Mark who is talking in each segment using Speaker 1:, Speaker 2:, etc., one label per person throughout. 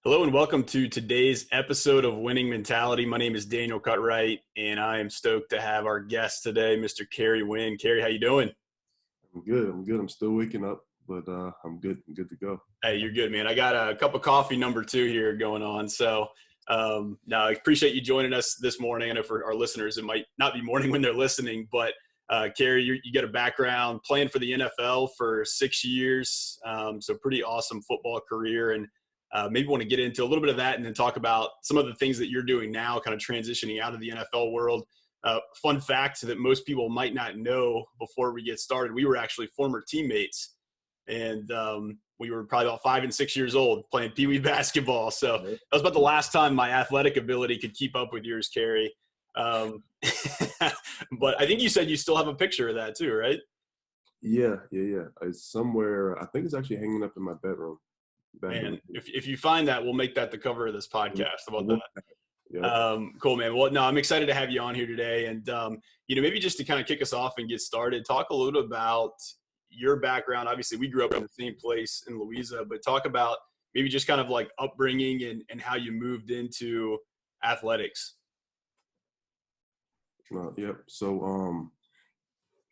Speaker 1: Hello and welcome to today's episode of Winning Mentality. My name is Daniel Cutright, and I am stoked to have our guest today, Mr. Kerry Wynn. Kerry, how you doing?
Speaker 2: I'm good. I'm still waking up, but I'm good. I'm good to go.
Speaker 1: Hey, you're good, man. I got a cup of coffee number 2 here going on. So now I appreciate you joining us this morning. I know for our listeners, it might not be morning when they're listening, but Kerry, you got a background playing for the NFL for 6 years. So pretty awesome football career. And maybe want to get into a little bit of that and then talk about some of the things that you're doing now, kind of transitioning out of the NFL world. Fun fact that most people might not know before we get started, we were actually former teammates. And we were probably about 5 and 6 years old playing Pee Wee basketball. So that was about the last time my athletic ability could keep up with yours, Kerry. But I think you said you still have a picture of that too, right?
Speaker 2: Yeah. It's somewhere. I think it's actually hanging up in my bedroom.
Speaker 1: Man, if you find that, we'll make that the cover of this podcast. How about that?
Speaker 2: Yeah.
Speaker 1: Cool, man. Well, no, I'm excited to have you on here today. And, maybe just to kind of kick us off and get started, talk a little about your background. Obviously, we grew up in the same place in Louisa, but talk about maybe just kind of like upbringing and how you moved into athletics.
Speaker 2: Yep. So,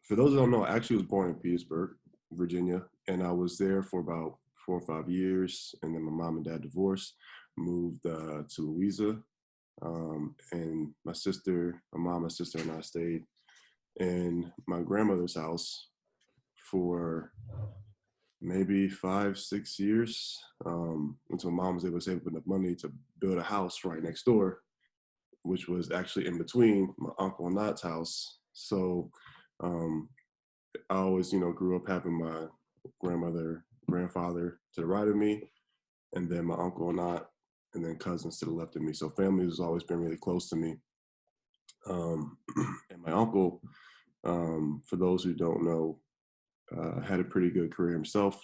Speaker 2: for those who don't know, I actually was born in Petersburg, Virginia, and I was there for about 4 or 5 years, and then my mom and dad divorced, moved to Louisa, and my mom, my sister, and I stayed in my grandmother's house for maybe 5, 6 years, until mom was able to save enough money to build a house right next door, which was actually in between my uncle and aunt's house. So um, I always, grew up having my grandfather to the right of me, and then my uncle and aunt, and then cousins to the left of me. So family has always been really close to me. And my uncle, for those who don't know, had a pretty good career himself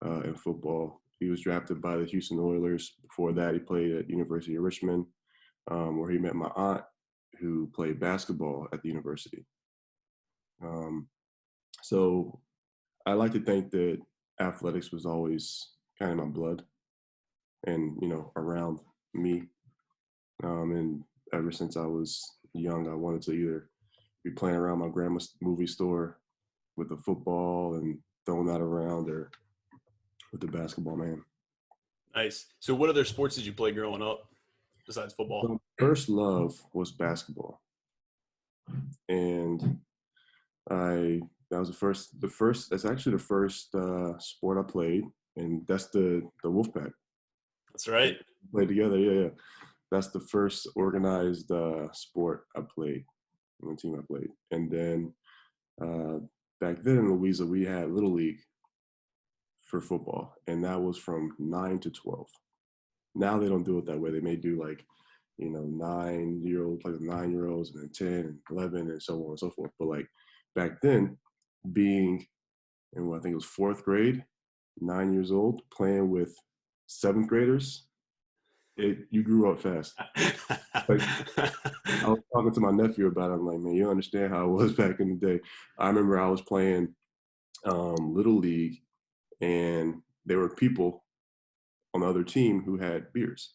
Speaker 2: in football. He was drafted by the Houston Oilers. Before that, he played at University of Richmond, where he met my aunt, who played basketball at the university. So I like to think that athletics was always kind of my blood and, around me. And ever since I was young, I wanted to either be playing around my grandma's movie store with the football and throwing that around, or with the basketball, man.
Speaker 1: Nice. So what other sports did you play growing up besides football?
Speaker 2: So first love was basketball, and I that was the first. That's actually the first sport I played, and that's the Wolfpack.
Speaker 1: That's right.
Speaker 2: Played together, yeah. That's the first organized sport I played, on the team I played, and then uh, back then in Louisa we had Little League for football, and that was from 9 to 12. Now they don't do it that way. They may do like, 9-year-olds play with 9-year-olds, and then 10 and 11 and so on and so forth. But like back then, being in I think it was fourth grade, 9 years old, playing with seventh graders, you grew up fast. Like, I was talking to my nephew about it. I'm like, man, you don't understand how it was back in the day. I remember I was playing Little League, and there were people on the other team who had beers.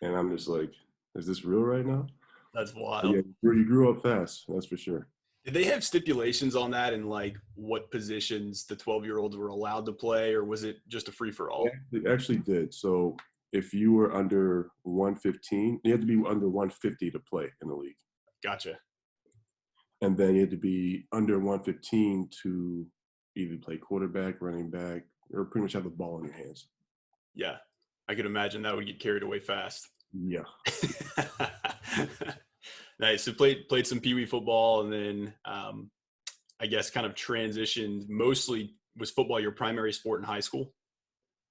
Speaker 2: And I'm just like, is this real right now?
Speaker 1: That's
Speaker 2: But
Speaker 1: wild.
Speaker 2: yeah, you grew up fast, that's for sure.
Speaker 1: Did they have stipulations on that and like what positions the 12-year-olds were allowed to play, or was it just a free for all?
Speaker 2: They actually did. So if you were under 115, you had to be under 150 to play in the league.
Speaker 1: Gotcha.
Speaker 2: And then you had to be under 115 to either play quarterback, running back, or pretty much have the ball in your hands.
Speaker 1: Yeah. I could imagine that would get carried away fast.
Speaker 2: Yeah.
Speaker 1: Nice. So played some Pee Wee football, and then I guess kind of transitioned. Mostly was football your primary sport in high school?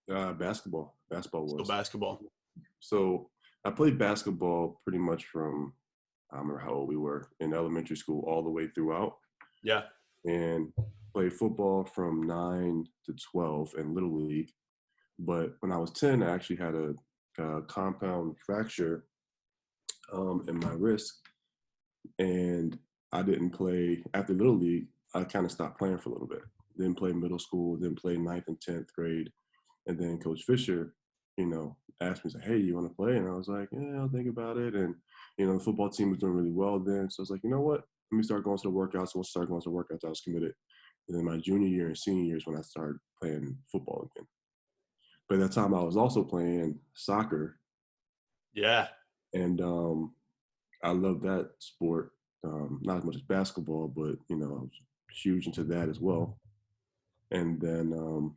Speaker 2: Basketball. Basketball
Speaker 1: Still
Speaker 2: was.
Speaker 1: basketball.
Speaker 2: So I played basketball pretty much from, I don't remember how old we were, in elementary school all the way throughout.
Speaker 1: Yeah.
Speaker 2: And played football from 9 to 12 in Little League. But when I was 10, I actually had a compound fracture in my wrist, and I didn't play after Little League. I kind of stopped playing for a little bit. Didn't play middle school, didn't play ninth and 10th grade. And then Coach Fisher asked me, like, "Hey, you want to play?" And I was like, "Yeah, I'll think about it." And the football team was doing really well then, so I was like, "You know what? Let me start going to the workouts." Once I started going to the workouts, I was committed. And then my junior year and senior years when I started playing football again. But at that time, I was also playing soccer,
Speaker 1: Yeah.
Speaker 2: and I love that sport. Not as much as basketball, but I was huge into that as well. And then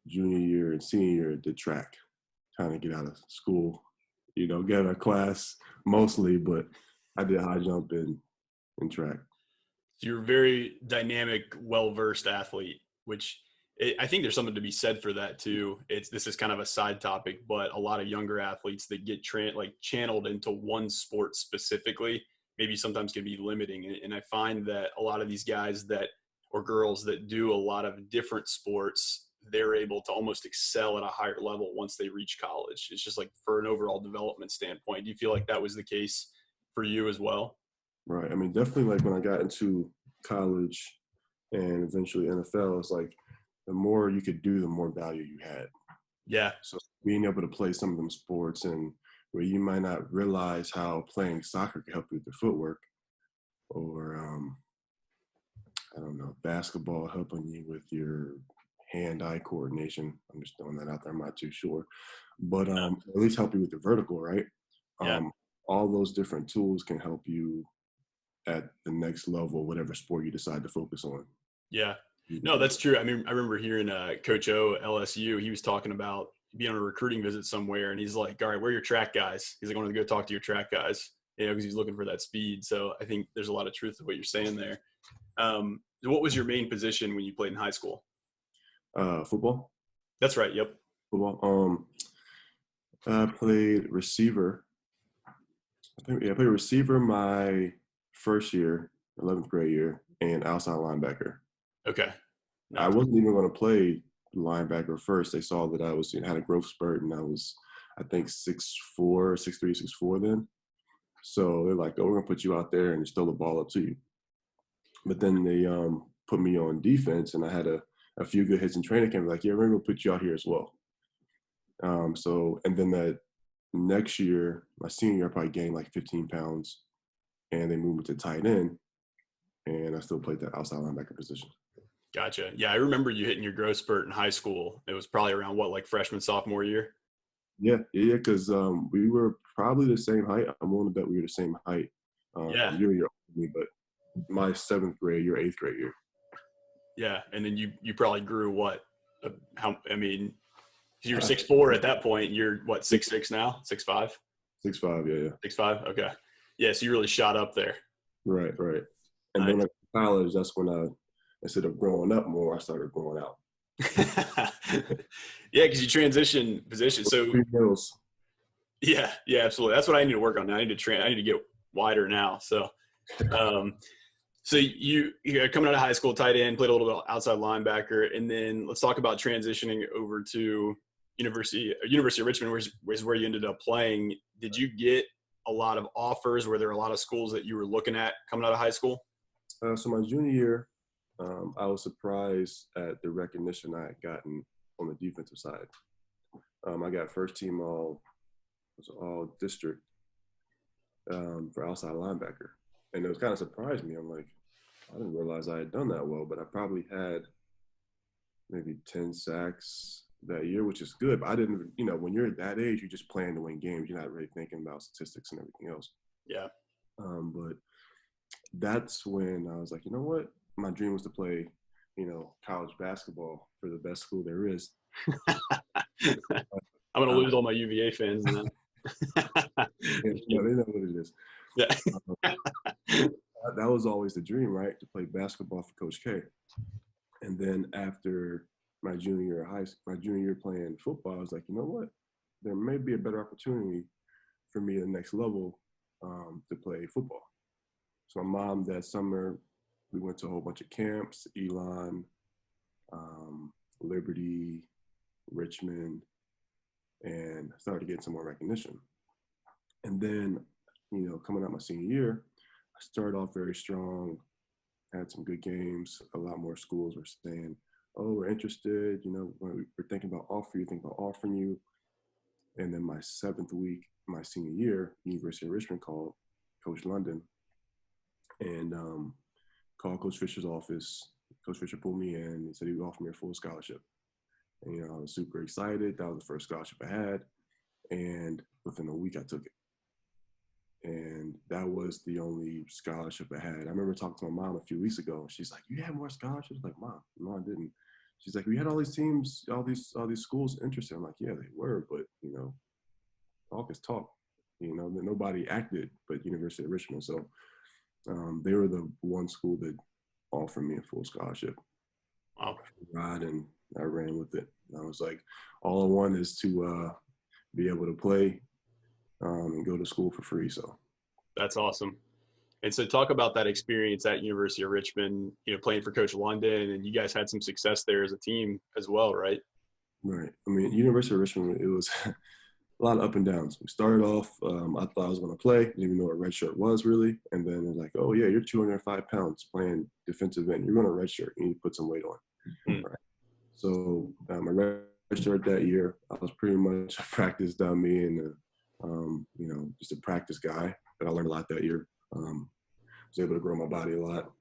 Speaker 2: junior year and senior year, did track, trying to get out of school, get out of class mostly, but I did high jump in track.
Speaker 1: So you're a very dynamic, well-versed athlete, which I think there's something to be said for that too. This is kind of a side topic, but a lot of younger athletes that get channeled into one sport specifically, maybe sometimes can be limiting. And I find that a lot of these guys or girls that do a lot of different sports, they're able to almost excel at a higher level once they reach college. It's just like for an overall development standpoint. Do you feel like that was the case for you as well?
Speaker 2: Right. I mean, definitely like when I got into college and eventually NFL, it's like the more you could do, the more value you had.
Speaker 1: Yeah.
Speaker 2: So being able to play some of them sports and where you might not realize how playing soccer can help you with your footwork, or I don't know, basketball helping you with your hand-eye coordination. I'm just throwing that out there. I'm not too sure, but at least help you with the vertical, right?
Speaker 1: Yeah.
Speaker 2: All those different tools can help you at the next level, whatever sport you decide to focus on.
Speaker 1: Yeah. No, that's true. I mean, I remember hearing Coach O, LSU, he was talking about being on a recruiting visit somewhere, and he's like, all right, where are your track guys? He's like, I want to go talk to your track guys, because he's looking for that speed. So I think there's a lot of truth to what you're saying there. What was your main position when you played in high school?
Speaker 2: Football.
Speaker 1: That's right. Yep.
Speaker 2: Football. I played receiver. I played receiver my first year, 11th grade year, and outside linebacker.
Speaker 1: Okay.
Speaker 2: I
Speaker 1: Nice.
Speaker 2: wasn't even going to play linebacker first. They saw that I was had a growth spurt, and I was, I think, 6'4", 6'3", 6'4" then. So they're like, "Oh, we're gonna put you out there and just throw the ball up to you." But then they put me on defense, and I had a few good hits in training camp. Like, "Yeah, we're gonna put you out here as well." And then that next year, my senior year, I probably gained like 15 pounds, and they moved me to tight end, and I still played that outside linebacker position.
Speaker 1: Gotcha. Yeah, I remember you hitting your growth spurt in high school. It was probably around what, like freshman, sophomore year?
Speaker 2: Yeah, because we were probably the same height. I'm willing to bet we were the same height.
Speaker 1: Yeah.
Speaker 2: You're older than me, but my 7th grade, your 8th grade year.
Speaker 1: Yeah. And then you probably grew what? I mean, you were 6'4" at that point. You're what, 6'6" now? 6'5"?
Speaker 2: 6'5", yeah.
Speaker 1: 6'5"? Okay. Yeah, so you really shot up there.
Speaker 2: Right. And
Speaker 1: Nice.
Speaker 2: then at college, that's when instead of growing up more, I started growing out.
Speaker 1: Yeah, because you transition position. So yeah, absolutely. That's what I need to work on now. I need to get wider now. So so you're coming out of high school, tight end, played a little bit outside linebacker, and then let's talk about transitioning over to University of Richmond, where you ended up playing. Did you get a lot of offers? Were there a lot of schools that you were looking at coming out of high school?
Speaker 2: So my junior year, I was surprised at the recognition I had gotten on the defensive side. I got first team all district for outside linebacker, and it was kind of surprised me. I'm like, I didn't realize I had done that well, but I probably had maybe 10 sacks that year, which is good. But I didn't, when you're at that age, you're just playing to win games. You're not really thinking about statistics and everything else.
Speaker 1: Yeah.
Speaker 2: But that's when I was like, you know what? My dream was to play, college basketball for the best school there is.
Speaker 1: I'm gonna lose all my UVA fans now.
Speaker 2: Yeah, they know what it is.
Speaker 1: Yeah.
Speaker 2: That was always the dream, right? To play basketball for Coach K. And then after my junior year playing football, I was like, you know what? There may be a better opportunity for me at the next level to play football. So my mom that summer, we went to a whole bunch of camps, Elon, Liberty, Richmond, and started getting some more recognition. And then, coming out my senior year, I started off very strong, had some good games. A lot more schools were saying, "Oh, we're interested. We're thinking about offering you." And then my 7th week, my senior year, University of Richmond called Coach London and called Coach Fisher's office. Coach Fisher pulled me in and said he would offer me a full scholarship. And, I was super excited. That was the first scholarship I had. And within a week, I took it. And that was the only scholarship I had. I remember talking to my mom a few weeks ago. She's like, "You had more scholarships?" I'm like, "Mom, no, I didn't." She's like, "We had all these teams, all these schools interested." I'm like, "Yeah, they were, but talk is talk. Nobody acted but University of Richmond." So they were the one school that offered me a full scholarship.
Speaker 1: Wow.
Speaker 2: And I ran with it. I was like, all I want is to be able to play and go to school for free. So
Speaker 1: That's awesome. And so talk about that experience at University of Richmond, playing for Coach London, and you guys had some success there as a team as well, right?
Speaker 2: right. I mean, University of Richmond, it was a lot of up and downs. We started off, I thought I was going to play, didn't even know what red shirt was really. And then it was like, "Oh yeah, you're 205 pounds playing defensive end. You're going to red shirt. You need to put some weight on."
Speaker 1: Mm.
Speaker 2: Right. So I red shirt that year. I was pretty much a practice dummy and just a practice guy. But I learned a lot that year. Was able to grow my body a lot.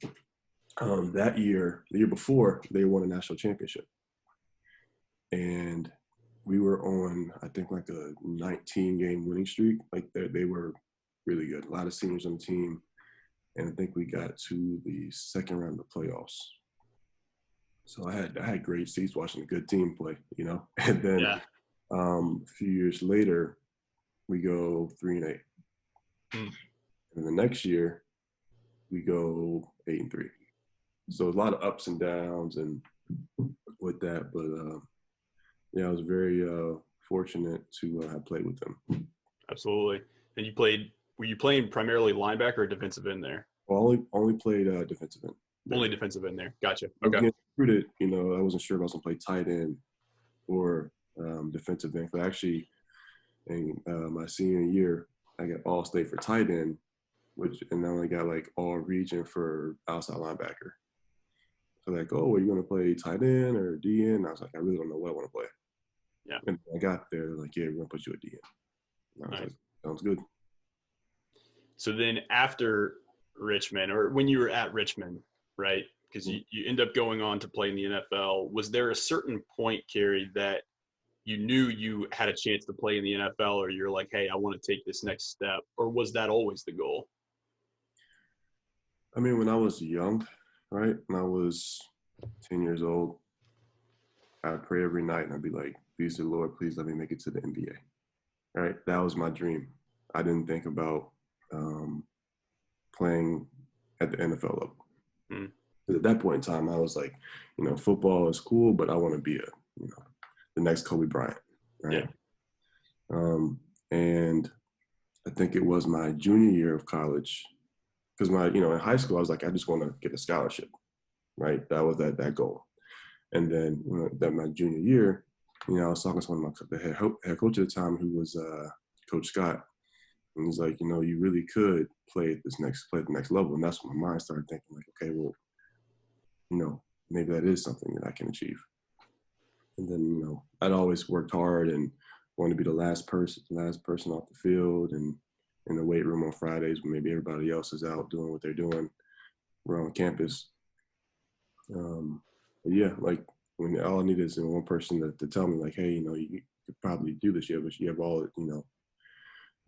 Speaker 2: That year, the year before, they won a national championship, and we were on, I think, like a 19-game winning streak. Like they were really good. A lot of seniors on the team, and I think we got to the second round of the playoffs. So I had great seats watching a good team play, And then
Speaker 1: Yeah.
Speaker 2: a few years later, we go 3-8, and the next year we go 8-3. So a lot of ups and downs and with that, but I was very fortunate to have played with them.
Speaker 1: Absolutely. And were you playing primarily linebacker or defensive end there?
Speaker 2: Well, only played defensive end.
Speaker 1: Only defensive end there. Gotcha.
Speaker 2: I was
Speaker 1: Okay.
Speaker 2: getting recruited, I wasn't sure if I was going to play tight end or defensive end. But actually, in my senior year, I got all state for tight end, and I only got like all region for outside linebacker. So like, "Oh, are you going to play tight end or DN?" And I was like, "I really don't know what I want to play."
Speaker 1: Yeah.
Speaker 2: And I got there, like, "Yeah, we're going to put you at DN." And I was like, "Sounds good."
Speaker 1: So then after Richmond, or when you were at Richmond, right? Because you end up going on to play in the NFL. Was there a certain point, Kerry, that you knew you had a chance to play in the NFL, or you're like, "Hey, I want to take this next step," or was that always the goal?
Speaker 2: I mean, when I was young, right, when I was 10 years old, I'd pray every night and I'd be like, "Please, the Lord, please let me make it to the NBA." Right? That was my dream. I didn't think about playing at the NFL level.
Speaker 1: Mm.
Speaker 2: At that point in time, I was like, football is cool, but I want to be the next Kobe Bryant, right?
Speaker 1: Yeah.
Speaker 2: And I think it was my junior year of college, because in high school, I was like, I just want to get a scholarship, right? That was that goal. And then that my junior year, I was talking to one of the head coach at the time, who was Coach Scott, and he's like, "You really could play at the next level." And that's when my mind started thinking, like, okay, well, maybe that is something that I can achieve. And then, I'd always worked hard and wanted to be the last person off the field and in the weight room on Fridays when maybe everybody else is out doing what they're doing around campus. But yeah, like when all I need is one person to tell me, like, "Hey, you could probably do this. You have all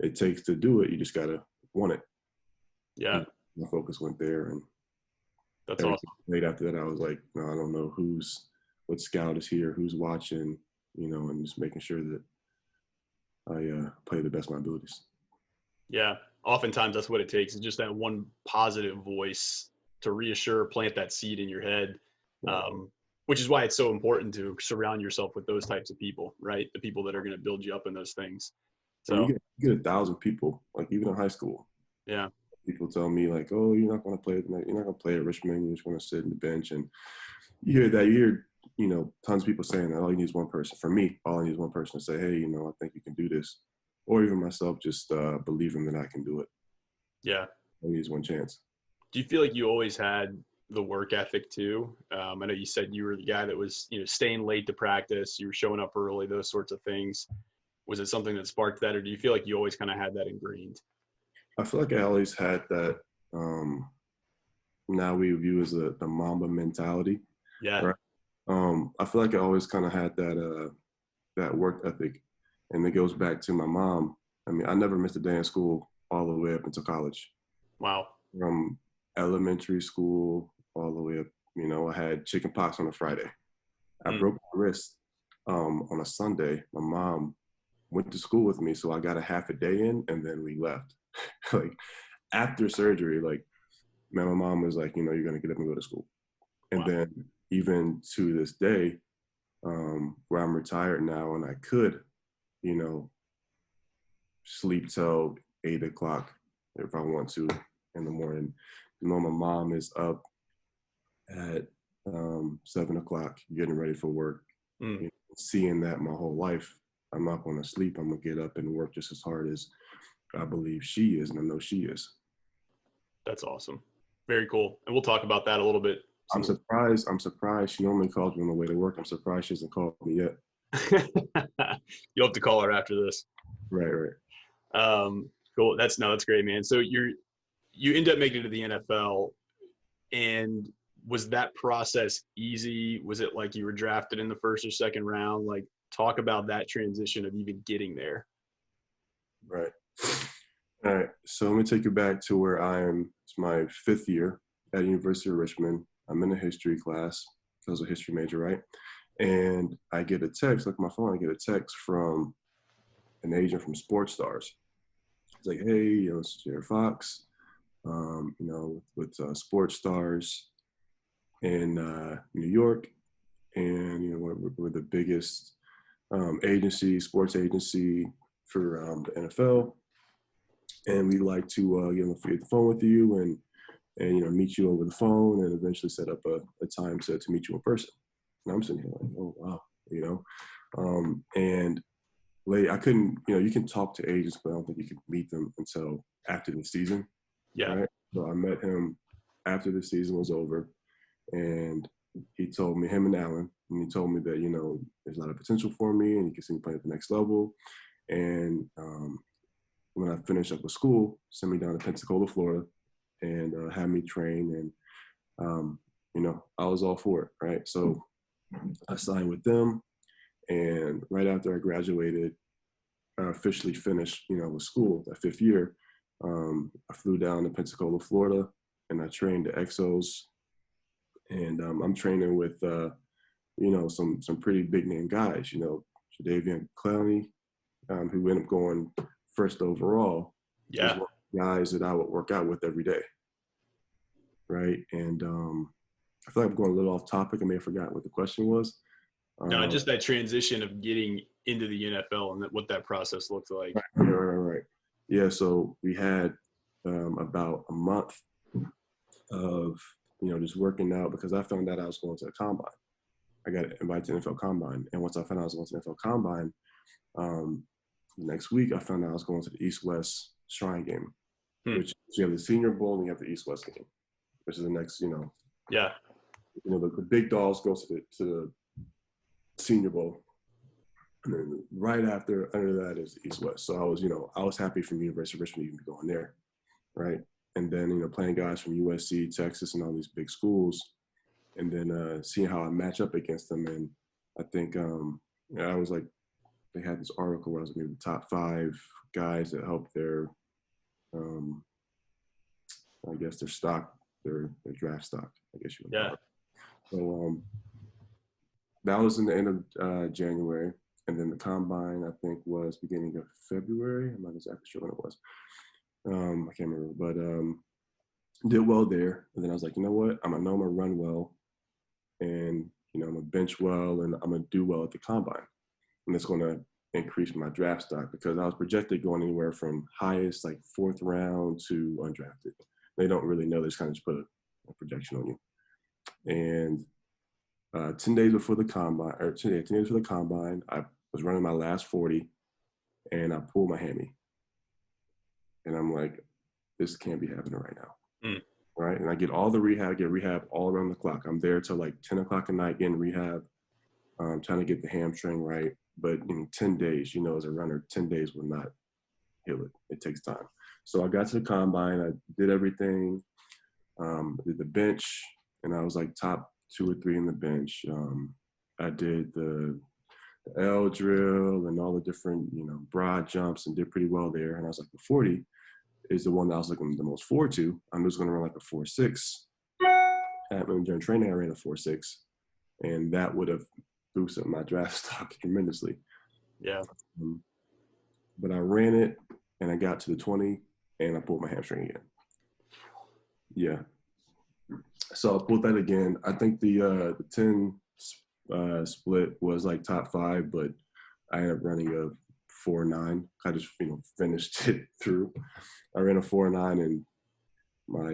Speaker 2: it takes to do it. You just gotta want it."
Speaker 1: Yeah.
Speaker 2: And my focus went there, and
Speaker 1: That's awesome.
Speaker 2: Late after that, I was like, "No, I don't know what scout is here, who's watching, and just making sure that I play the best of my abilities."
Speaker 1: Yeah. Oftentimes that's what it takes, is just that one positive voice to reassure, plant that seed in your head. Which is why it's so important to surround yourself with those types of people, right? The people that are going to build you up in those things. So
Speaker 2: you get 1,000 people, like even in high school.
Speaker 1: Yeah.
Speaker 2: People tell me like, "Oh, you're not going to play at Richmond. You're just going to sit in the bench." And you hear that. You hear, tons of people saying that. All you need is one person. For me, all I need is one person to say, "Hey, I think you can do this," or even myself, just believing that I can do it.
Speaker 1: Yeah.
Speaker 2: All you need is one chance.
Speaker 1: Do you feel like you always had the work ethic too? I know you said you were the guy that was, staying late to practice, you were showing up early, those sorts of things. Was it something that sparked that, or do you feel like you always kind of had that ingrained?
Speaker 2: I feel like I always had that. Now we view as the Mamba mentality,
Speaker 1: Yeah.
Speaker 2: right? I feel like I always kind of had that work ethic, and it goes back to my mom. I mean, I never missed a day in school all the way up until college.
Speaker 1: Wow.
Speaker 2: From elementary school all the way up, I had chicken pox on a Friday. I broke my wrist on a Sunday. My mom went to school with me, so I got a half a day in, and then we left. Like after surgery, like man, my mom was like, you're gonna get up and go to school. And
Speaker 1: Wow.
Speaker 2: then even to this day, where I'm retired now, and I could, you know, sleep till 8 o'clock if I want to in the morning. My mom is up at 7 o'clock getting ready for work.
Speaker 1: Mm,
Speaker 2: Seeing that my whole life, I'm not going to sleep. I'm going to get up and work just as hard as I believe she is, and I know she is.
Speaker 1: that's awesome. Very cool. And we'll talk about that a little bit.
Speaker 2: I'm surprised. She normally calls me on the way to work. I'm surprised she hasn't called me yet.
Speaker 1: You'll have to call her after this.
Speaker 2: Right.
Speaker 1: Cool. That's great, man. So you end up making it to the NFL, and was that process easy? Was it like you were drafted in the first or second round? Like, talk about that transition of even getting there.
Speaker 2: Right. All right. So let me take you back to where I am. It's my 5th year at University of Richmond. I'm in a history class. I was a history major, right? And I get a text, like my phone, I get a text from an agent from Sports Stars. It's like, hey, this is Jared Fox, with Sports Stars in New York. And, we're the biggest sports agency for the NFL. And we'd like to get on the phone with you and meet you over the phone and eventually set up a time to meet you in person. And I'm sitting here like, oh wow, and late I couldn't, you can talk to agents, but I don't think you can meet them until after the season.
Speaker 1: Yeah.
Speaker 2: Right. So I met him after the season was over, and he told me, him and Alan, and he told me that there's a lot of potential for me, and he can see me playing at the next level. And when I finished up with school, sent me down to Pensacola, Florida, and had me train. And, I was all for it, right? So I signed with them. And right after I graduated, I officially finished, with school, that 5th year, I flew down to Pensacola, Florida, and I trained the Exos. And I'm training with, some pretty big name guys, Jadeveon Clowney, who ended up going first overall.
Speaker 1: Yeah.
Speaker 2: Was one of the guys that I would work out with every day. Right. And I feel like I'm going a little off topic. I may have forgotten what the question was.
Speaker 1: No, just that transition of getting into the NFL and what that process looked like.
Speaker 2: Right. Yeah. So we had about a month of, just working out, because I found out I was going to the combine. I got invited to the NFL combine. And once I found out I was going to the NFL combine, the next week I found out I was going to the East-West Shrine game, which you have the Senior Bowl and you have the East-West game, which is the next,
Speaker 1: Yeah.
Speaker 2: The big dogs go to the Senior Bowl. And then right under that is the East-West. So I was happy from University of Richmond even going there, right? And then, playing guys from USC, Texas, and all these big schools, and then seeing how I match up against them. And I think I was like, they had this article where I was going to be the top 5 guys that helped their, I guess their stock, their draft stock, I guess you would call it. So that was in the end of January. And then the combine, I think, was beginning of February. I'm not exactly sure when it was. I can't remember, but did well there. And then I was like, you know what? I know I'm going to run well, and, I'm going to bench well, and I'm going to do well at the combine. And it's going to increase my draft stock, because I was projected going anywhere from highest, like 4th round, to undrafted. They don't really know. They just kind of just put a projection on you. And 10 days before the combine, or 10 days before the combine, I was running my last 40, and I pulled my hammy. And I'm like, this can't be happening right now. Right? And I get all the rehab, all around the clock. I'm there till like 10 o'clock at night getting rehab. trying to get the hamstring right. But in 10 days, as a runner, 10 days will not heal it. It takes time. So I got to the combine. I did everything. Did the bench, and I was like top 2 or 3 in the bench. I did the L drill and all the different, broad jumps, and did pretty well there. And I was like, the 40 is the one that I was looking the most forward to. I'm just going to run like a 4.6. During training, I ran a 4.6, and that would have boosted my draft stock tremendously.
Speaker 1: Yeah.
Speaker 2: But I ran it, and I got to the 20, and I pulled my hamstring again. Yeah. So I pulled that again. I think the 10 split was like top 5, but I ended up running a 4.9. I just finished it through. I ran a 4.9, and my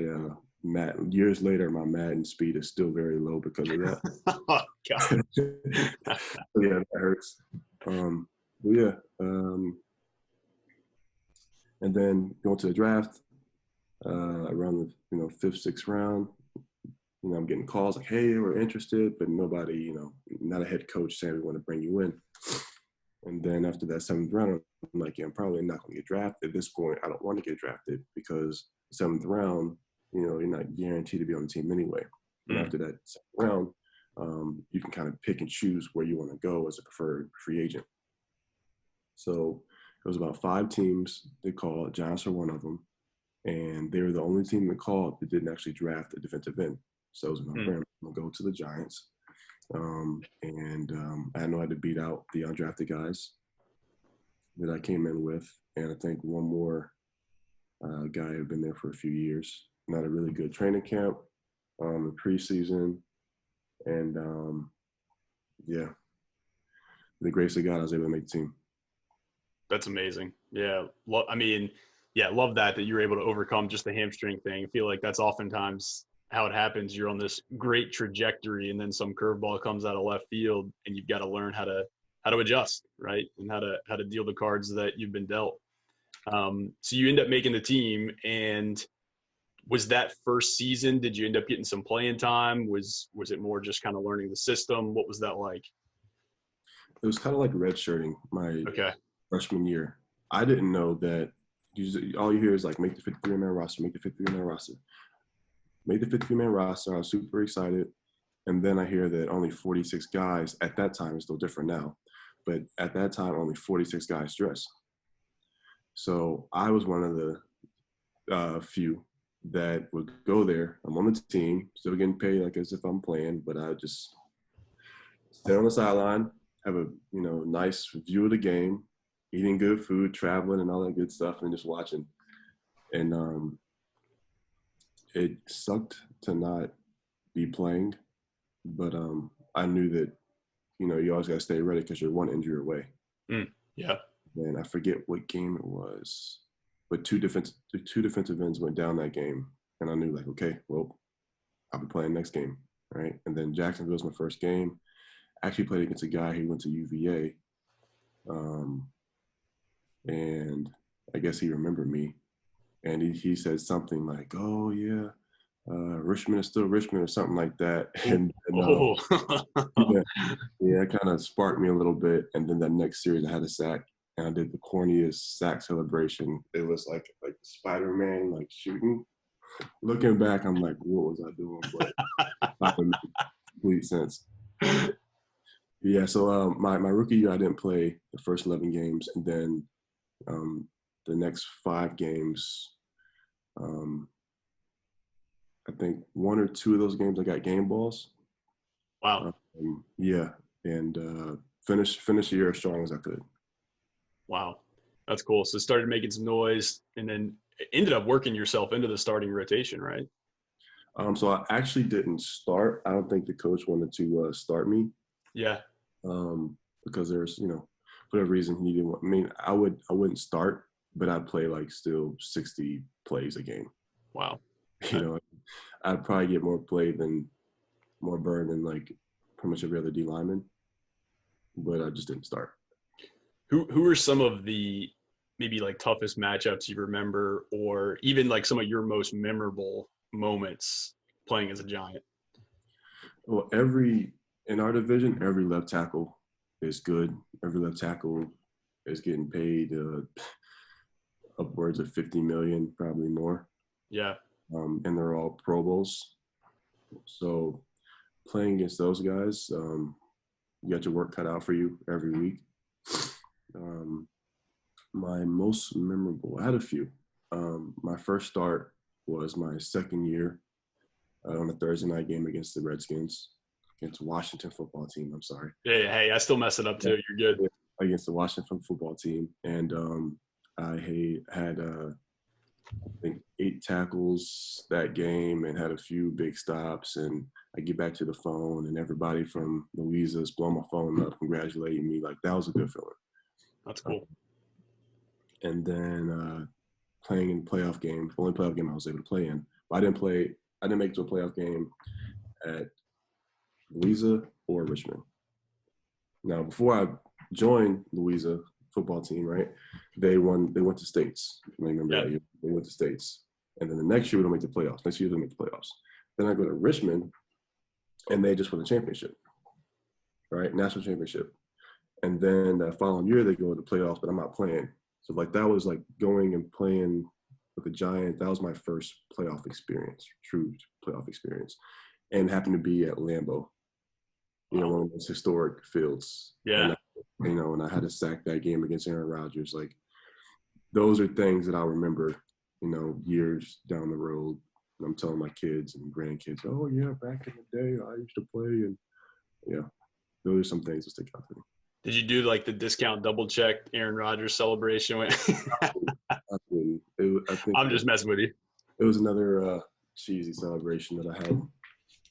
Speaker 2: years later, my Madden speed is still very low because of that.
Speaker 1: Oh, God.
Speaker 2: Yeah, that hurts. But yeah, and then going to the draft around the 5th, 6th round. I'm getting calls like, hey, we're interested, but nobody, not a head coach saying we want to bring you in. And then after that 7th round, I'm like, yeah, I'm probably not going to get drafted. At this point, I don't want to get drafted because the 7th round, you're not guaranteed to be on the team anyway. And after that 7th round, you can kind of pick and choose where you want to go as a preferred free agent. So it was about 5 teams they called. Giants were one of them. And they were the only team that called that didn't actually draft a defensive end. So it was my friend, I'm going to go to the Giants. I know I had to beat out the undrafted guys that I came in with. And I think one more guy who had been there for a few years. Not a really good training camp, preseason. And, the grace of God, I was able to make the team.
Speaker 1: That's amazing. Yeah. Love that you were able to overcome just the hamstring thing. I feel like that's oftentimes how it happens. You're on this great trajectory, and then some curveball comes out of left field, and you've got to learn how to adjust, right? And how to deal the cards that you've been dealt. So you end up making the team, and was that first season, did you end up getting some playing time? Was it more just kind of learning the system? What was that like?
Speaker 2: It was kind of like redshirting my freshman year. I didn't know that all you hear is like, make the 53-man roster, make the 53-man roster. Made the 53-man roster. I was super excited. And then I hear that only 46 guys, at that time, it's still different now, but at that time, only 46 guys dressed. So I was one of the few that would go there. I'm on the team, still getting paid like as if I'm playing, but I just stay on the sideline, have a nice view of the game, eating good food, traveling and all that good stuff, and just watching. And it sucked to not be playing, but I knew that you always got to stay ready because you're one injury away.
Speaker 1: Yeah.
Speaker 2: And I forget what game it was, but two defensive ends went down that game, and I knew like, okay, well, I'll be playing next game, right? And then Jacksonville was my first game. I actually played against a guy who went to UVA, and I guess he remembered me, and he said something like, "Oh yeah, Richmond is still Richmond," or something like that. And it kind of sparked me a little bit. And then that next series, I had a sack, and I did the corniest sack celebration. It was like Spider-Man, like shooting. Looking back, I'm like, what was I doing? But that made complete sense. Yeah, so my rookie year, I didn't play the first 11 games, and then the next 5 games, I think 1 or 2 of those games I got game balls.
Speaker 1: Wow.
Speaker 2: And finish the year as strong as I could.
Speaker 1: Wow, that's cool. So started making some noise, and then ended up working yourself into the starting rotation, right?
Speaker 2: So I actually didn't start. I don't think the coach wanted to start me.
Speaker 1: Yeah.
Speaker 2: Because there's, for whatever reason he didn't want. I mean, I wouldn't start, but I'd play like still 60 plays a game.
Speaker 1: Wow.
Speaker 2: I'd probably get more burn than like pretty much every other D lineman, but I just didn't start.
Speaker 1: Who are some of the maybe like toughest matchups you remember, or even like some of your most memorable moments playing as a Giant?
Speaker 2: Well, every In our division, every left tackle is good. Every left tackle is getting paid upwards of 50 million, probably more.
Speaker 1: Yeah.
Speaker 2: And they're all Pro Bowls. So playing against those guys, you got your work cut out for you every week. My most memorable, I had a few. My first start was my second year on a Thursday night game against the Redskins, against the Washington football team. I'm sorry.
Speaker 1: Hey, I still mess it up too. You're good.
Speaker 2: Against the Washington football team. And I had, I think, 8 tackles that game and had a few big stops. And I get back to the phone and everybody from Louisa is blowing my phone up, congratulating me. Like, that was a good feeling.
Speaker 1: That's cool.
Speaker 2: And then playing in the playoff game, the only playoff game I was able to play in. But I didn't make it to a playoff game at Louisa or Richmond. Now, before I joined Louisa football team, right, they went to states. I remember that year. They went to states. And then the next year we don't make the playoffs. Next year they make the playoffs. Then I go to Richmond and they just won the championship, right? National championship. And then the following year they go to the playoffs, but I'm not playing. So like that was like going and playing with the Giants. That was my first playoff experience, true playoff experience. And happened to be at Lambeau, one of those historic fields.
Speaker 1: Yeah.
Speaker 2: And I had to sack that game against Aaron Rodgers. Like, those are things that I'll remember, years down the road. And I'm telling my kids and grandkids, oh, yeah, back in the day, I used to play. And, yeah, those are some things that stick out to me.
Speaker 1: Did you do, like, the discount double-check Aaron Rodgers celebration? I'm just messing with you.
Speaker 2: It was another cheesy celebration that I had,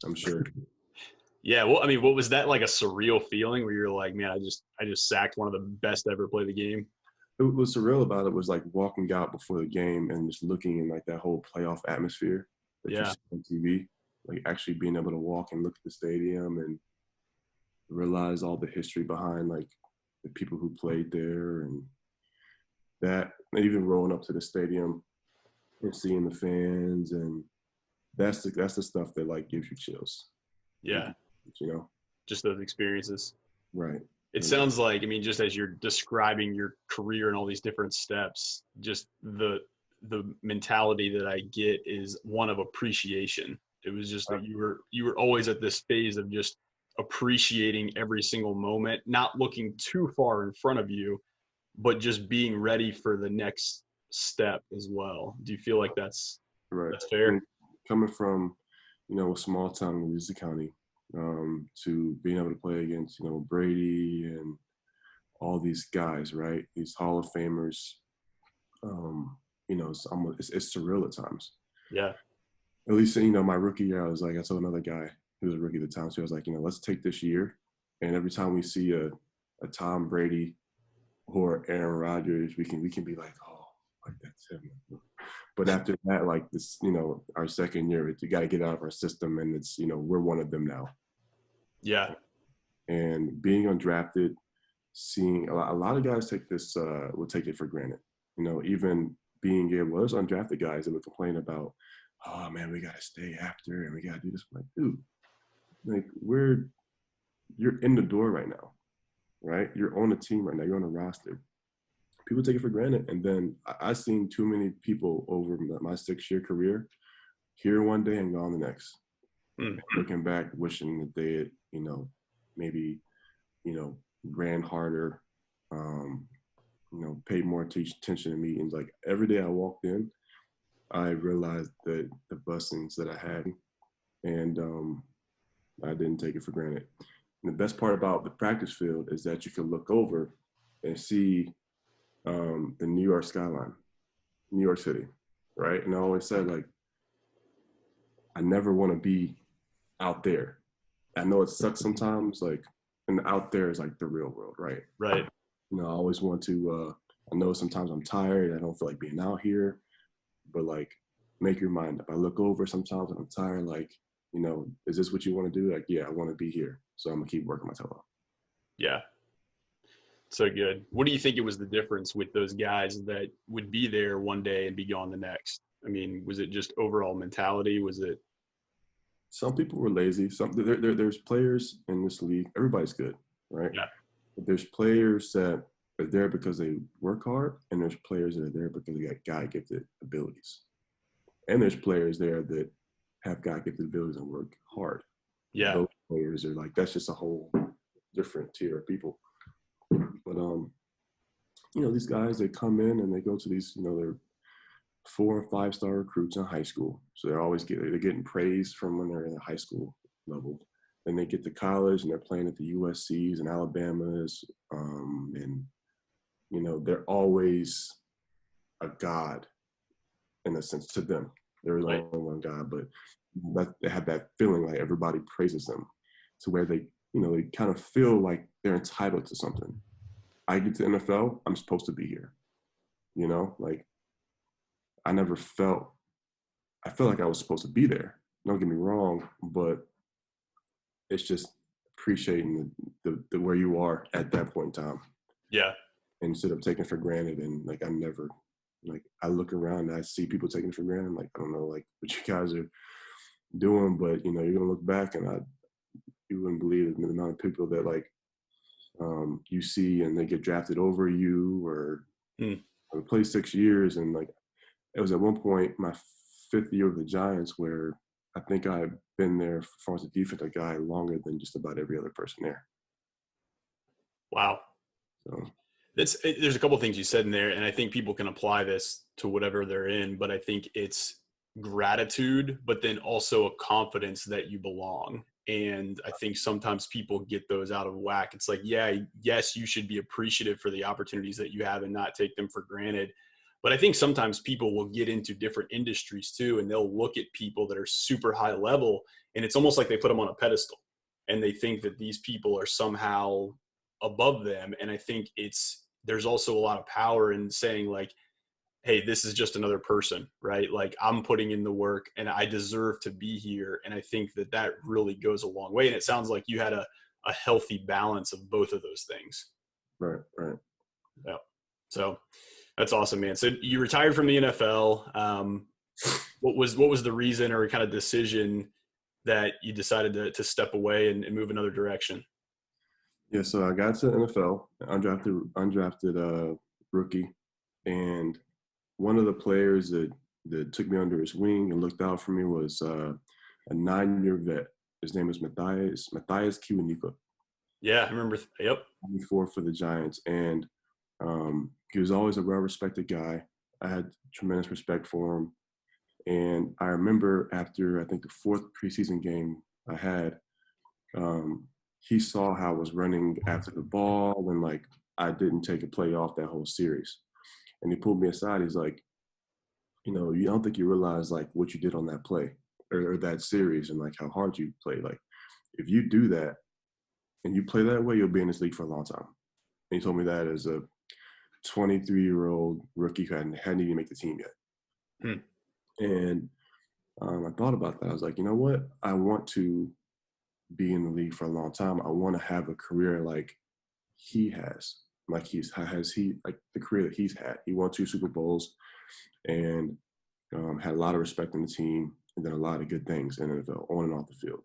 Speaker 2: I'm sure.
Speaker 1: Yeah, well, I mean, what was that, like, a surreal feeling where you're like, man, I just sacked one of the best to ever play the game?
Speaker 2: What was surreal about it was like walking out before the game and just looking in like that whole playoff atmosphere that you see on TV, like actually being able to walk and look at the stadium and realize all the history behind like the people who played there and that, and even rolling up to the stadium and seeing the fans, and that's the stuff that like gives you chills.
Speaker 1: Yeah. Just those experiences.
Speaker 2: Right.
Speaker 1: It sounds like, I mean, just as you're describing your career and all these different steps, just the mentality that I get is one of appreciation. It was just that you were always at this phase of just appreciating every single moment, not looking too far in front of you, but just being ready for the next step as well. Do you feel like that's fair?
Speaker 2: And coming from, a small town in Louisa County, to being able to play against, Brady and all these guys, right? These Hall of Famers. It's surreal at times.
Speaker 1: Yeah.
Speaker 2: At least, my rookie year, I told another guy who was a rookie at the time, so I was like, let's take this year, and every time we see a Tom Brady or Aaron Rodgers, we can be like, oh, like that's him. But after that, like this, our second year, you got to get out of our system, and it's, we're one of them now.
Speaker 1: Yeah.
Speaker 2: And being undrafted, seeing a lot of guys will take it for granted. Even being able, there's undrafted guys that would complain about, oh man, we got to stay after and we got to do this. I'm like, dude, like you're in the door right now, right? You're on the team right now. You're on a roster. People take it for granted. And then I've seen too many people over my 6-year career here one day and gone the next. Mm-hmm. Looking back, wishing that they had, maybe, ran harder, paid more attention to meetings. Like every day I walked in, I realized that the blessings that I had, and I didn't take it for granted. And the best part about the practice field is that you can look over and see the New York skyline, New York City, right? And I always said, like, I never want to be out there. I know it sucks sometimes, like, and out there is like the real world, right?
Speaker 1: Right.
Speaker 2: I always want to, I know sometimes I'm tired. I don't feel like being out here, but like, make your mind up. I look over sometimes and I'm tired, like, is this what you want to do? Like, yeah, I want to be here. So I'm going to keep working my tail off.
Speaker 1: Yeah. So good. What do you think it was the difference with those guys that would be there one day and be gone the next? I mean, was it just overall mentality? Was it?
Speaker 2: some people were lazy. There's players in this league. Everybody's good, right?
Speaker 1: Yeah.
Speaker 2: But there's players that are there because they work hard, and there's players that are there because they got God-gifted abilities. And there's players there that have God-gifted abilities and work hard.
Speaker 1: Yeah.
Speaker 2: Those players are like, that's just a whole different tier of people. But these guys, they come in and they go to these, they're 4 and 5 star recruits in high school. So they're getting praise from when they're in the high school level. Then they get to college and they're playing at the USCs and Alabamas, and they're always a god in a sense to them. There is only one God, but they have that feeling like everybody praises them, to where they kind of feel like they're entitled to something. I get to NFL, I'm supposed to be here. Like I felt like I was supposed to be there. Don't get me wrong, but it's just appreciating the where you are at that point in time.
Speaker 1: Yeah.
Speaker 2: Instead of taking for granted, and like I look around and I see people taking it for granted. I'm like, I don't know like what you guys are doing, but you're gonna look back and you wouldn't believe the amount of people that like you see and they get drafted over you or play 6 years. And like it was at one point my 5th year with the Giants where I think I've been there as far as a defensive guy longer than just about every other person there.
Speaker 1: Wow.
Speaker 2: So
Speaker 1: There's a couple of things you said in there, and I think people can apply this to whatever they're in, but I think it's gratitude, but then also a confidence that you belong. And I think sometimes people get those out of whack. It's like, yes, you should be appreciative for the opportunities that you have and not take them for granted. But I think sometimes people will get into different industries too, and they'll look at people that are super high level, and it's almost like they put them on a pedestal and they think that these people are somehow above them. And I think there's also a lot of power in saying like, hey, this is just another person, right? Like I'm putting in the work and I deserve to be here. And I think that really goes a long way. And it sounds like you had a healthy balance of both of those things.
Speaker 2: Right.
Speaker 1: Yeah. So that's awesome, man. So you retired from the NFL. What was the reason or kind of decision that you decided to step away and move another direction?
Speaker 2: Yeah, so I got to the NFL, undrafted rookie, and one of the players that took me under his wing and looked out for me was a 9-year vet. His name is Matthias Kiwanuka.
Speaker 1: Yeah, I remember. Yep.
Speaker 2: 24 for the Giants, and he was always a well-respected guy. I had tremendous respect for him, and I remember after I think the 4th preseason game I had, he saw how I was running after the ball and like I didn't take a play off that whole series. And he pulled me aside. He's like, you don't think you realize like what you did on that play or that series and like how hard you played. Like if you do that and you play that way, you'll be in this league for a long time. And he told me that as a 23-year-old rookie who hadn't even made the team yet. And I thought about that. I was like, you know what? I want to be in the league for a long time. I want to have a career like he has, like like the career that he's had. He won 2 Super Bowls and had a lot of respect in the team and did a lot of good things in the NFL on and off the field.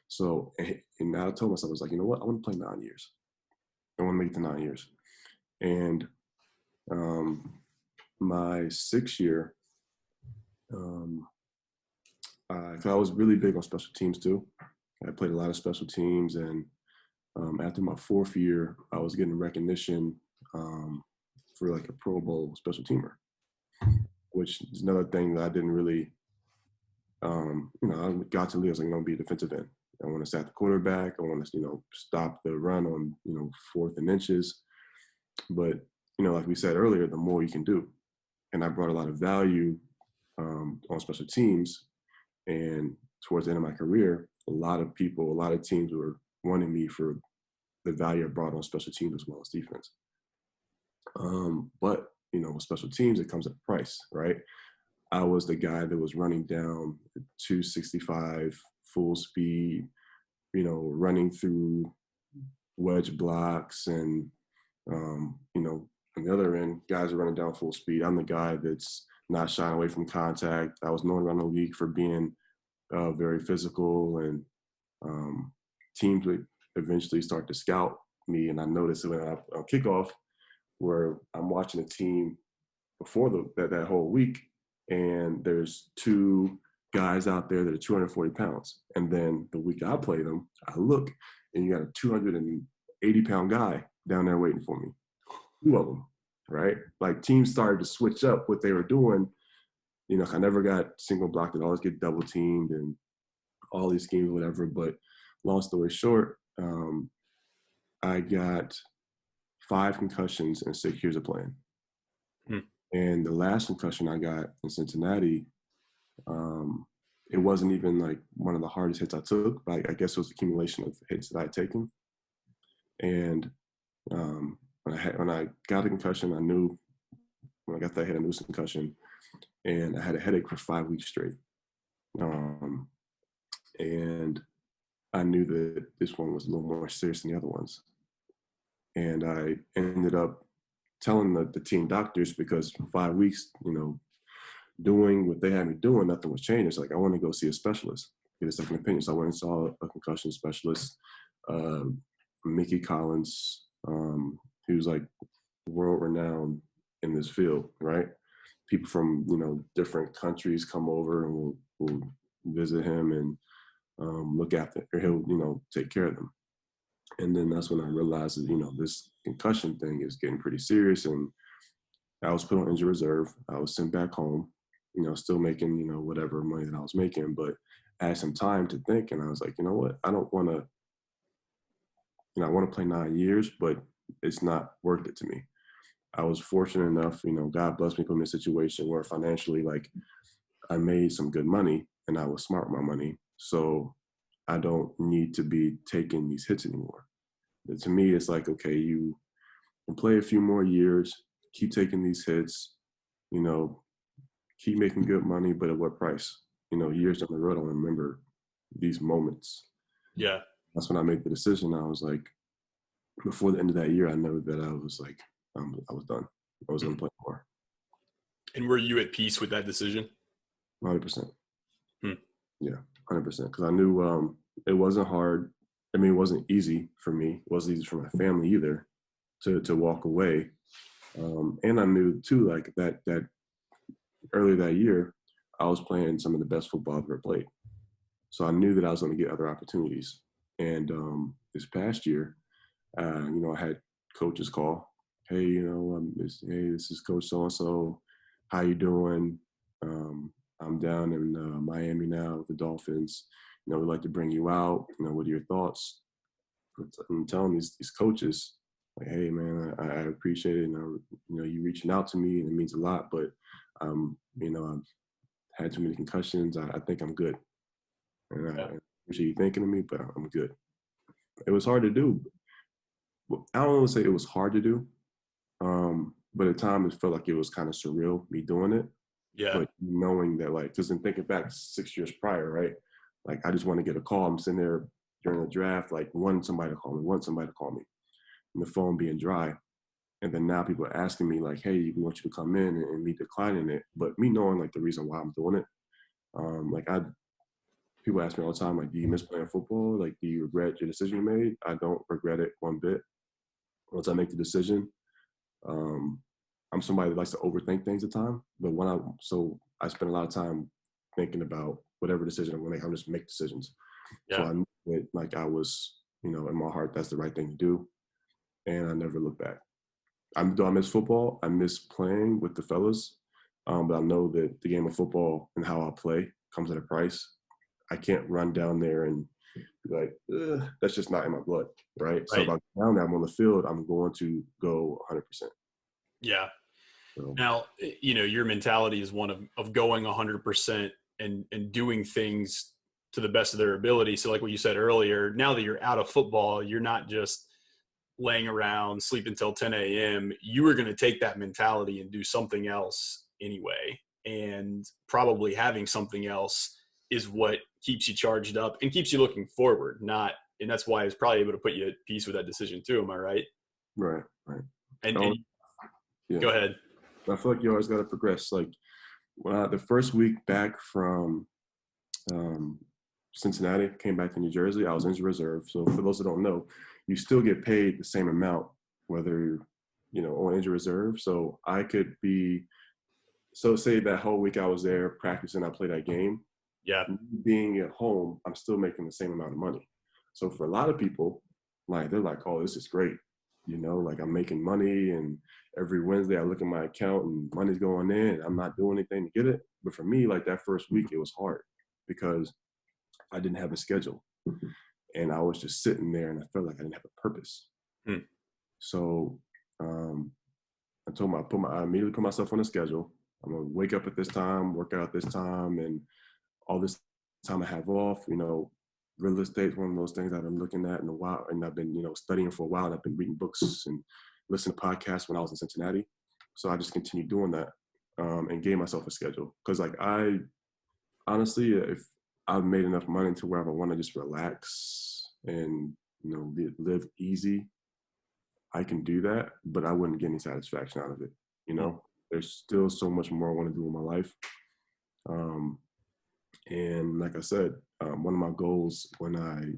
Speaker 2: So, and I told myself, I was like, you know what? I want to play 9 years. I want to make it to 9 years. And my 6th year, I was really big on special teams too. I played a lot of special teams, and after my 4th year, I was getting recognition for like a Pro Bowl special teamer, which is another thing that I didn't really, I got to leave. I was like, I'm going to be a defensive end. I want to sack the quarterback. I want to, stop the run on, 4th and inches. But, like we said earlier, the more you can do. And I brought a lot of value on special teams. And towards the end of my career, a lot of teams were wanting me for the value I brought on special teams as well as defense. But, with special teams, it comes at a price, right? I was the guy that was running down 265 full speed, running through wedge blocks and, on the other end, guys are running down full speed. I'm the guy that's not shying away from contact. I was known around the league for being very physical, and teams would eventually start to scout me. And I noticed when on kickoff, where I'm watching a team before that whole week, and there's two guys out there that are 240 pounds. And then the week I play them, I look, and you got a 280-pound guy down there waiting for me. Two of them, right? Like, teams started to switch up what they were doing. You know, I never got single blocked. I'd always get double teamed and all these schemes, whatever. But long story short, I got 5 concussions in 6 years of playing. And the last concussion I got in Cincinnati, it wasn't even like one of the hardest hits I took, but I guess it was the accumulation of hits that I had taken. And when I got a concussion, I knew when I got that hit, I knew it was a concussion, and I had a headache for 5 weeks straight. And I knew that this one was a little more serious than the other ones. And I ended up telling the team doctors, because for 5 weeks, you know, doing what they had me doing, nothing was changing. It's like, I want to go see a specialist, get a second opinion. So I went and saw a concussion specialist, Mickey Collins. He was like world renowned in this field, right? People from, you know, different countries come over and will visit him and look after, or he'll, you know, take care of them. And then that's when I realized that, you know, this concussion thing is getting pretty serious. And I was put on injury reserve. I was sent back home, you know, still making, you know, whatever money that I was making, but I had some time to think. And I was like, you know what? I don't want to, you know, I want to play 9 years, but it's not worth it to me. I was fortunate enough, you know, God blessed me, put me in a situation where financially, like, I made some good money and I was smart with my money. So I don't need to be taking these hits anymore. But to me, it's like, okay, you can play a few more years, keep taking these hits, you know, keep making good money, but at what price? You know, years down the road, I'll remember these moments.
Speaker 1: Yeah.
Speaker 2: That's when I made the decision. I was like, before the end of that year, I know that I was like, I was done. I was going to play more.
Speaker 1: And were you at peace with that decision?
Speaker 2: 100%.
Speaker 1: Hmm.
Speaker 2: Yeah, 100%. Because I knew it wasn't hard. I mean, it wasn't easy for me. It wasn't easy for my family either to walk away. And I knew too, like that earlier that year, I was playing some of the best football I've ever played. So I knew that I was going to get other opportunities. And this past year, you know, I had coaches call, hey, you know, this is Coach so-and-so. How you doing? I'm down in Miami now with the Dolphins. You know, we'd like to bring you out. You know, what are your thoughts? I'm telling these coaches, like, hey, man, I appreciate it. You know, you reaching out to me, and it means a lot. But, you know, I've had too many concussions. I think I'm good. And I appreciate you thinking of me, but I'm good. It was hard to do. I don't want to say it was hard to do, but at times it felt like it was kind of surreal, me doing it.
Speaker 1: Yeah.
Speaker 2: But knowing that, like, because in thinking back 6 years prior, right? Like, I just want to get a call. I'm sitting there during the draft, like, wanting somebody to call me, and the phone being dry. And then now people are asking me, like, hey, we want you to come in, and me declining it. But me knowing, like, the reason why I'm doing it, people ask me all the time, like, do you miss playing football? Like, do you regret your decision you made? I don't regret it one bit. Once I make the decision, I'm somebody that likes to overthink things at times. But so I spend a lot of time thinking about whatever decision I'm going to make. I'm just make decisions.
Speaker 1: Yeah.
Speaker 2: So I knew that, like, I was, you know, in my heart, that's the right thing to do. And I never look back. Do I miss football? I miss playing with the fellas. But I know that the game of football and how I play comes at a price. I can't run down there and be like, that's just not in my blood, right? So if I'm down there, I'm on the field, I'm going to go 100%.
Speaker 1: Yeah.
Speaker 2: So,
Speaker 1: Now, you know, your mentality is one of going 100% and doing things to the best of their ability. So like what you said earlier, now that you're out of football, you're not just laying around, sleeping until 10 a.m. You are going to take that mentality and do something else anyway. And probably having something else is what keeps you charged up and keeps you looking forward, and that's why it's probably able to put you at peace with that decision too. Am I right?
Speaker 2: right.
Speaker 1: And
Speaker 2: Yeah.
Speaker 1: Go ahead.
Speaker 2: I feel like you always got to progress. Like, the first week back from Cincinnati, came back to New Jersey. I was injured reserve. So for those that don't know, you still get paid the same amount, whether, on injured reserve. So I could be, so say that whole week I was there practicing, I played that game.
Speaker 1: Yeah.
Speaker 2: Being at home, I'm still making the same amount of money. So for a lot of people, like, they're like, oh, this is great. Like, I'm making money, and every Wednesday I look at my account and money's going in. I'm not doing anything to get it. But for me, like, that first week, it was hard because I didn't have a schedule, and I was just sitting there, and I felt like I didn't have a purpose. So I immediately put myself on a schedule. I'm gonna wake up at this time, work out this time, and all this time I have off. Real estate is one of those things I've been looking at in a while, and I've been studying for a while. And I've been reading books and listening to podcasts when I was in Cincinnati. So I just continued doing that, and gave myself a schedule, because like, I honestly, if I've made enough money to where I want to just relax and live easy, I can do that, but I wouldn't get any satisfaction out of it. There's still so much more I want to do in my life. And like I said, one of my goals when I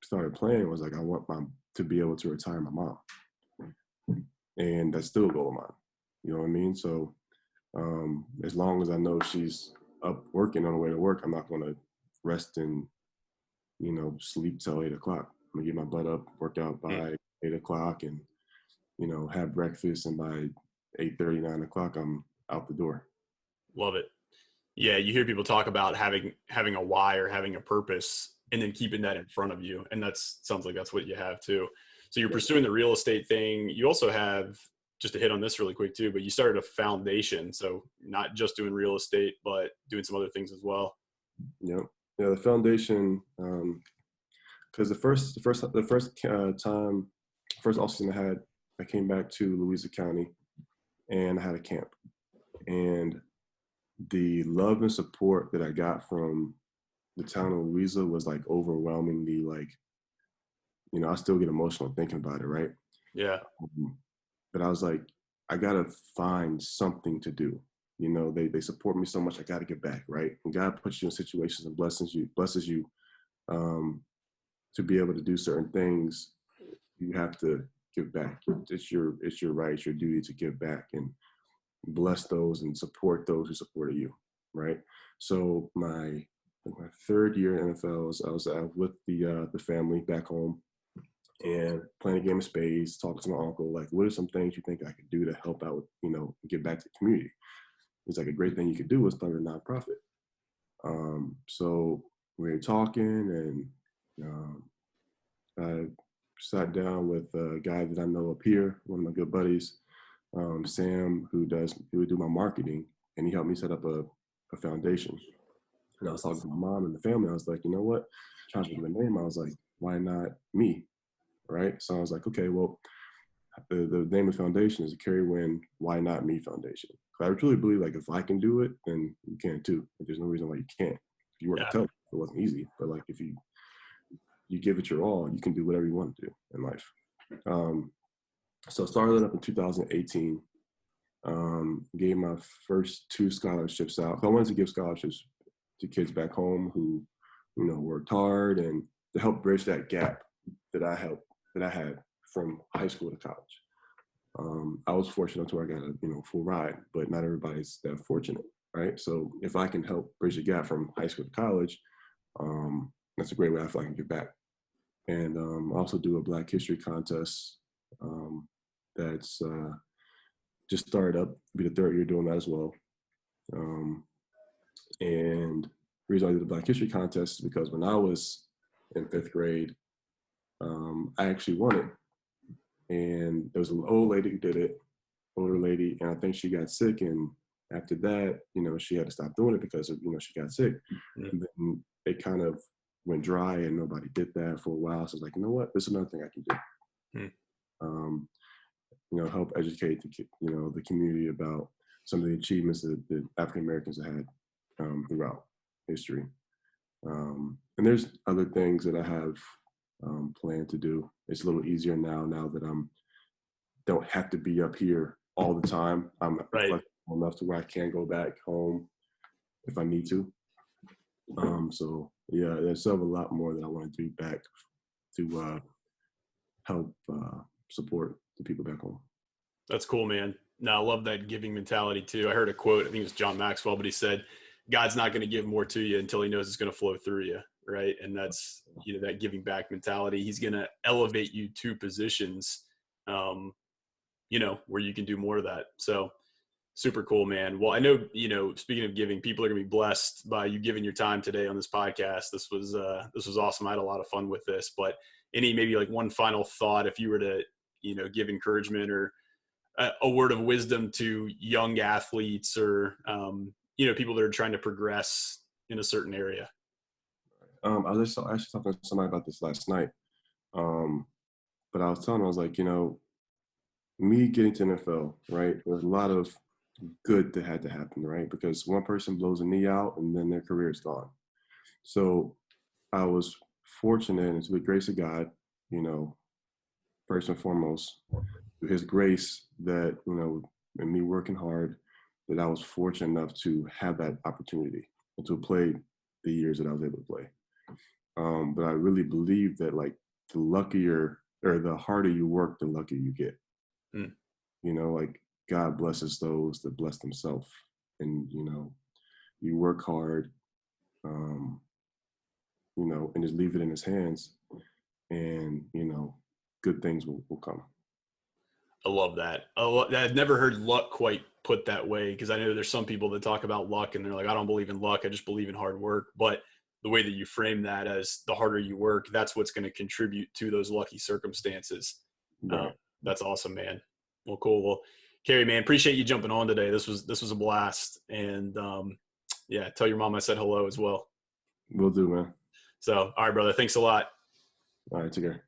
Speaker 2: started playing was like, I want to be able to retire my mom, and that's still a goal of mine. You know what I mean? So as long as I know she's up working on the way to work, I'm not going to rest and sleep till 8 o'clock. I'm gonna get my butt up, work out by 8 o'clock, and have breakfast, and by 8:30, 9 o'clock, I'm out the door.
Speaker 1: Love it. Yeah, you hear people talk about having a why or having a purpose, and then keeping that in front of you, and sounds like that's what you have too. So you're pursuing the real estate thing. You also have, just to hit on this really quick too, but you started a foundation, so not just doing real estate, but doing some other things as well.
Speaker 2: Yep. Yeah, the foundation, because the first offseason I came back to Louisa County, and I had a camp, and the love and support that I got from the town of Louisa was like overwhelmingly, like, I still get emotional thinking about it, right?
Speaker 1: Yeah.
Speaker 2: But I was like, I gotta find something to do. They support me so much. I gotta give back, right? And God puts you in situations and blesses you to be able to do certain things. You have to give back. It's your right, it's your duty to give back and bless those and support those who supported you, right? So my third year in NFL, I was out with the family back home, and playing a game of spades, talking to my uncle, like, what are some things you think I could do to help out with, give back to the community? It's like, a great thing you could do is start a nonprofit. So we were talking, and I sat down with a guy that I know up here, one of my good buddies, Sam, who would do my marketing, and he helped me set up a foundation. And I was talking to my mom and the family. I was like, you know what? Trying to think of a name. I was like, why not me? Right? So I was like, okay, well, the name of the foundation is the Kerry Wynn Why Not Me Foundation. I truly believe, like, if I can do it, then you can too. There's no reason why you can't. If you work tough, it wasn't easy, but like, if you give it your all, you can do whatever you want to do in life. So I started up in 2018. Gave my first 2 scholarships out. I wanted to give scholarships to kids back home who, worked hard, and to help bridge that gap that I had from high school to college. I was fortunate to where I got a full ride, but not everybody's that fortunate, right? So if I can help bridge the gap from high school to college, that's a great way I feel I can give back. And I also do a Black History contest that's just started up. It'll be the 3rd year doing that as well. And the reason I did the Black History contest is because when I was in 5th grade, I actually won it. And there was an older lady, and I think she got sick. And after that, she had to stop doing it because she got sick. And then it kind of went dry, and nobody did that for a while. So I was like, you know what? There's another thing I can do. Help educate the community about some of the achievements that African Americans have had throughout history. And there's other things that I have planned to do. It's a little easier now that don't have to be up here all the time. I'm flexible enough to where I can go back home if I need to. So yeah, there's still a lot more that I want to do back to help support the people back home.
Speaker 1: That's cool, man. No, I love that giving mentality too. I heard a quote, I think it was John Maxwell, but he said, God's not going to give more to you until he knows it's going to flow through you. Right. And that's, that giving back mentality. He's going to elevate you to positions, where you can do more of that. So super cool, man. Well, I know, speaking of giving, people are going to be blessed by you giving your time today on this podcast. This was awesome. I had a lot of fun with this, but any, maybe like one final thought, if you were to, give encouragement or a word of wisdom to young athletes or, people that are trying to progress in a certain area.
Speaker 2: I was actually talking to somebody about this last night. But I was telling them, I was like, me getting to NFL, right? There's a lot of good that had to happen, right? Because one person blows a knee out and then their career is gone. So I was fortunate, and to the grace of God, first and foremost, through his grace that, and me working hard, that I was fortunate enough to have that opportunity and to play the years that I was able to play. But I really believe that like the luckier or the harder you work, the luckier you get.
Speaker 1: Mm.
Speaker 2: Like God blesses those that bless themselves. And, you work hard, and just leave it in his hands and, good things will come.
Speaker 1: I love that. I've never heard luck quite put that way, because I know there's some people that talk about luck and they're like, I don't believe in luck. I just believe in hard work. But the way that you frame that as the harder you work, that's what's going to contribute to those lucky circumstances.
Speaker 2: Right.
Speaker 1: That's awesome, man. Well, cool. Well, Kerry, man, appreciate you jumping on today. This was a blast. And yeah, tell your mom I said hello as well.
Speaker 2: Will do, man.
Speaker 1: So, all right, brother. Thanks a lot.
Speaker 2: All right, take care.